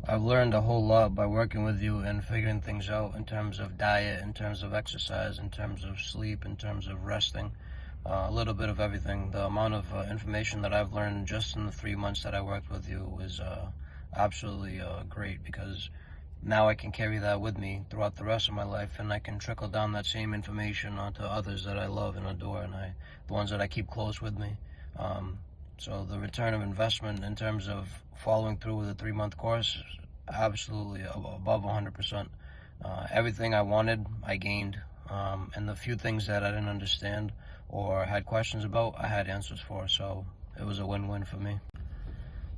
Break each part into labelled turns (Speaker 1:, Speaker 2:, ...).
Speaker 1: I've learned a whole lot by working with you and figuring things out in terms of diet, in terms of exercise, in terms of sleep, in terms of resting, a little bit of everything. The amount of information that I've learned just in the 3 months that I worked with you was absolutely great, because now I can carry that with me throughout the rest of my life, and I can trickle down that same information onto others that I love and adore, and the ones that I keep close with me. So the return of investment in terms of following through with a 3-month course, absolutely above 100%. Everything I wanted, I gained, and the few things that I didn't understand or had questions about, I had answers for. So it was a win-win for me.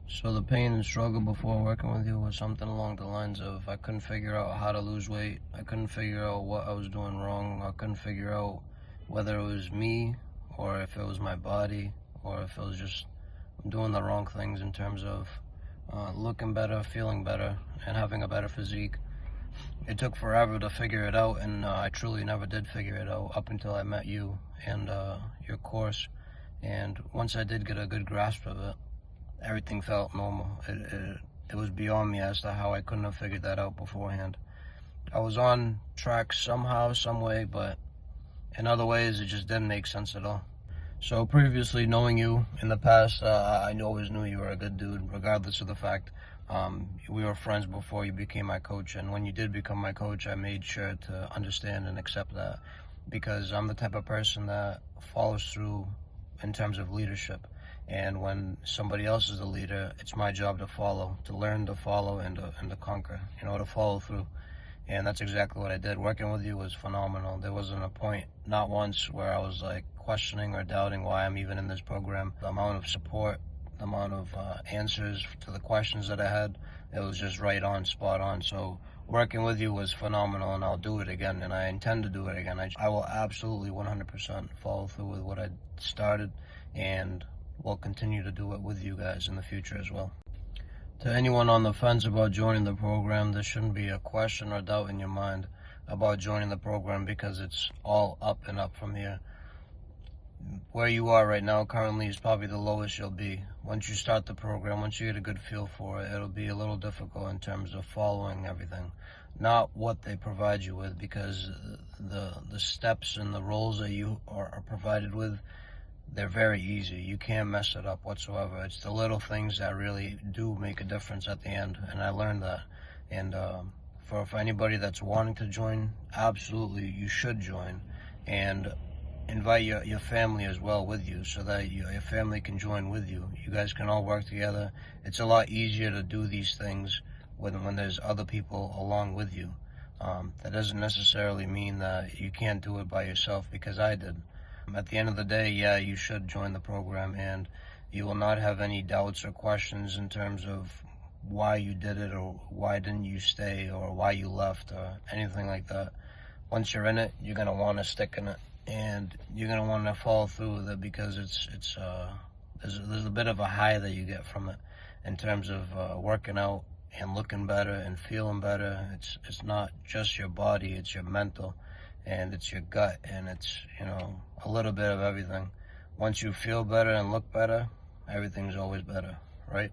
Speaker 1: So the pain and struggle before working with you was something along the lines of I couldn't figure out how to lose weight. I couldn't figure out what I was doing wrong. I couldn't figure out whether it was me or if it was my body or if it was just doing the wrong things in terms of looking better, feeling better, and having a better physique. It took forever to figure it out, and I truly never did figure it out up until I met you and your course. And once I did get a good grasp of it, everything felt normal. It was beyond me as to how I couldn't have figured that out beforehand. I was on track somehow, some way, but in other ways it just didn't make sense at all. So previously, knowing you in the past, I always knew you were a good dude, regardless of the fact we were friends before you became my coach. And when you did become my coach, I made sure to understand and accept that, because I'm the type of person that follows through in terms of leadership. And when somebody else is the leader, it's my job to follow, to learn to follow, and to conquer, to follow through. And that's exactly what I did. Working with you was phenomenal. There wasn't a point, not once, where I was like questioning or doubting why I'm even in this program. The amount of support, the amount of answers to the questions that I had, it was just right on, spot on. So working with you was phenomenal, and I'll do it again, and I intend to do it again. I will absolutely 100% follow through with what I started, and will continue to do it with you guys in the future as well. To anyone on the fence about joining the program, there shouldn't be a question or doubt in your mind about joining the program, because it's all up and up from here. Where you are right now currently is probably the lowest you'll be. Once you start the program, once you get a good feel for it, it'll be a little difficult in terms of following everything. Not what they provide you with, because the steps and the roles that you are provided with, they're very easy. You can't mess it up whatsoever. It's the little things that really do make a difference at the end, and I learned that. And for anybody that's wanting to join, absolutely, you should join. And invite your family as well with you, so that your family can join with you. You guys can all work together. It's a lot easier to do these things when there's other people along with you. That doesn't necessarily mean that you can't do it by yourself, because I did. At the end of the day, yeah, you should join the program, and you will not have any doubts or questions in terms of why you did it, or why didn't you stay, or why you left, or anything like that. Once you're in it, you're going to want to stick in it, and you're going to want to follow through with it, because there's a bit of a high that you get from it in terms of working out and looking better and feeling better. It's not just your body, it's your mental, and it's your gut, and it's, a little bit of everything. Once you feel better and look better, everything's always better, right?